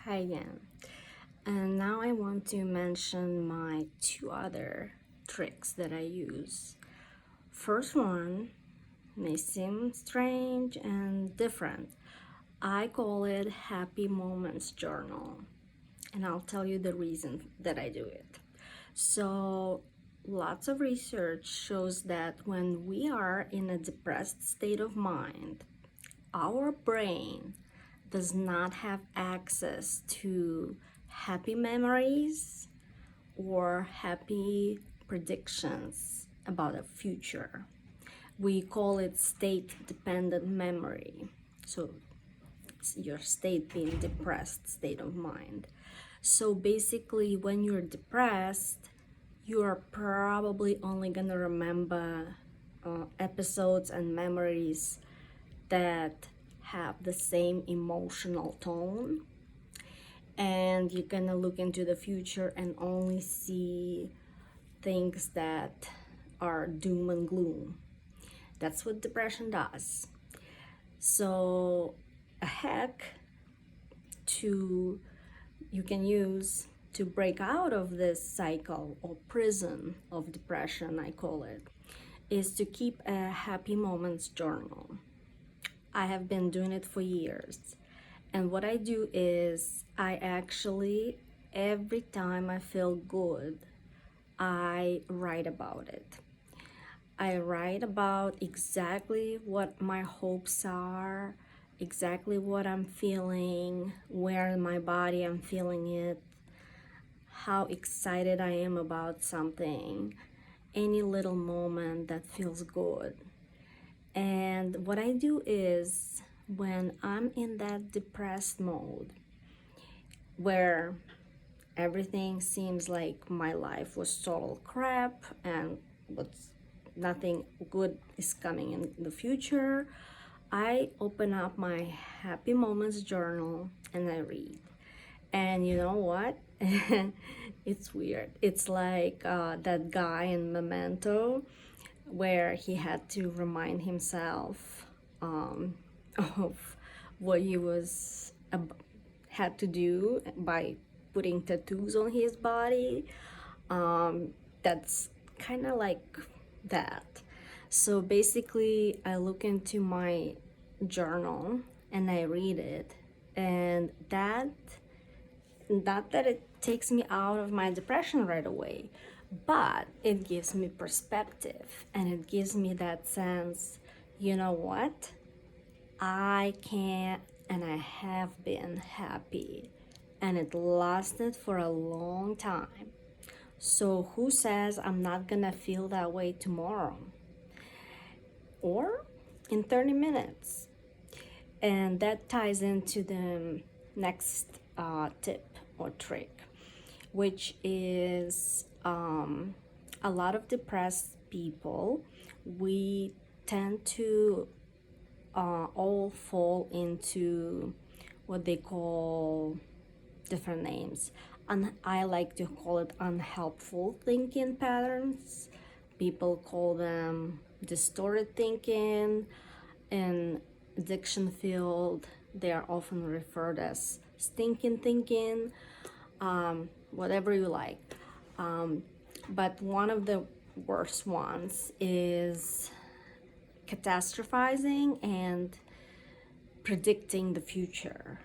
Hi again. And now I want to mention my two other tricks that I use. First one may seem strange and different. I call it Happy Moments Journal, and I'll tell you the reason that I do it. So, lots of research shows that when we are in a depressed state of mind, our brain does not have access to happy memories or happy predictions about a future. We call it state dependent memory. So, your state being depressed state of mind. So, basically, when you're depressed, you're probably only gonna remember episodes and memories that have the same emotional tone, and you're gonna look into the future and only see things that are doom and gloom. That's what depression does. So a hack to you can use to break out of this cycle or prison of depression, I call it, is to keep a happy moments journal. I have been doing it for years. And what I do is I actually, every time I feel good, I write about it. I write about exactly what my hopes are, exactly what I'm feeling, where in my body I'm feeling it, how excited I am about something, any little moment that feels good. And what I do is when I'm in that depressed mode where everything seems like my life was total crap and what's nothing good is coming in the future, I open up my happy moments journal and I read. And you know what? It's weird. It's like that guy in Memento where he had to remind himself of what he had to do by putting tattoos on his body. That's kind of like that. So basically, I look into my journal and I read it, and not that it takes me out of my depression right away, but it gives me perspective and it gives me that sense, you know what? I can and I have been happy, and it lasted for a long time. So who says I'm not gonna feel that way tomorrow or in 30 minutes? And that ties into the next tip or trick, which is a lot of depressed people, we tend to all fall into what they call different names. And I like to call it unhelpful thinking patterns. People call them distorted thinking. In addiction field, they are often referred as stinking thinking, whatever you like. But one of the worst ones is catastrophizing and predicting the future.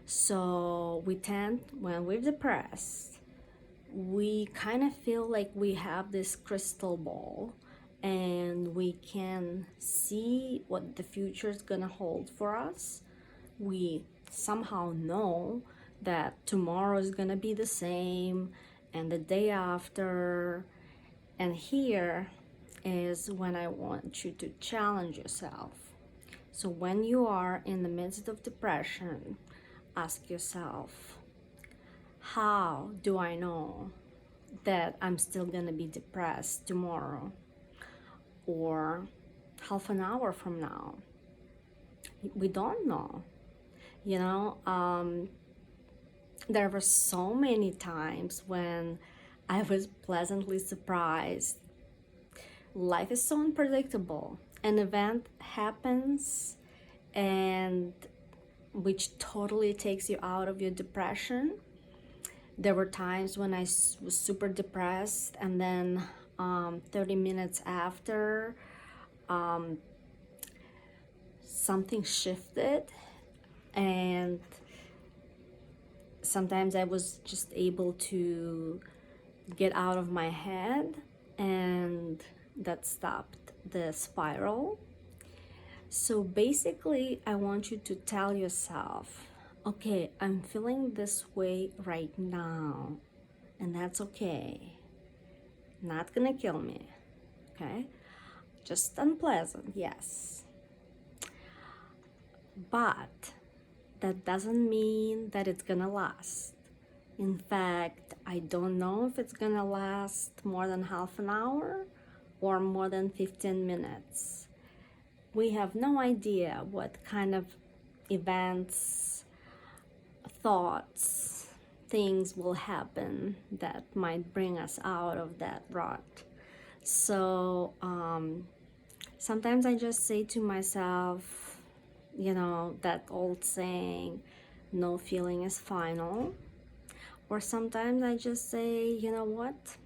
So we tend, when we're depressed, we kind of feel like we have this crystal ball and we can see what the future is gonna hold for us. We somehow know that tomorrow is gonna be the same and the day after. And here is when I want you to challenge yourself. So when you are in the midst of depression, ask yourself, how do I know that I'm still gonna be depressed tomorrow or half an hour from now? We don't know. You know, there were so many times when I was pleasantly surprised. Life is so unpredictable. An event happens and which totally takes you out of your depression. There were times when I was super depressed, and then 30 minutes after, something shifted, and sometimes I was just able to get out of my head, and that stopped the spiral. So basically, I want you to tell yourself, okay, I'm feeling this way right now, and that's okay. Not gonna kill me, okay? Just unpleasant, yes. But that doesn't mean that it's gonna last. In fact, I don't know if it's gonna last more than half an hour or more than 15 minutes. We have no idea what kind of events, thoughts, things will happen that might bring us out of that rut. So sometimes I just say to myself, that old saying, no feeling is final. Or sometimes I just say, you know what?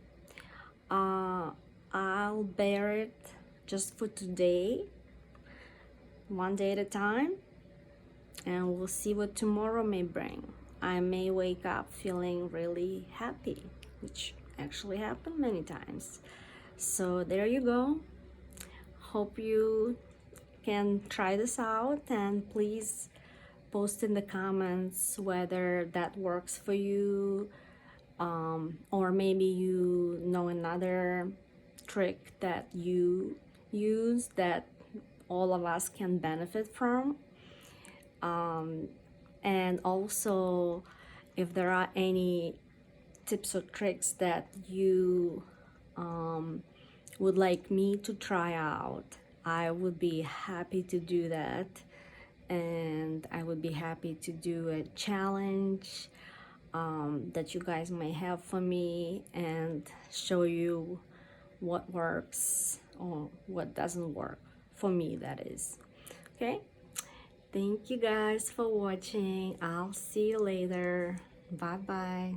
I'll bear it just for today, one day at a time, and we'll see what tomorrow may bring. I may wake up feeling really happy, which actually happened many times. So there you go. Hope you can try this out, and please post in the comments whether that works for you, or maybe you know another trick that you use that all of us can benefit from. And also, if there are any tips or tricks that you would like me to try out, I would be happy to do that. And I would be happy to do a challenge that you guys may have for me, and show you what works or what doesn't work for me, that is. Okay, thank you guys for watching. I'll see you later. Bye bye.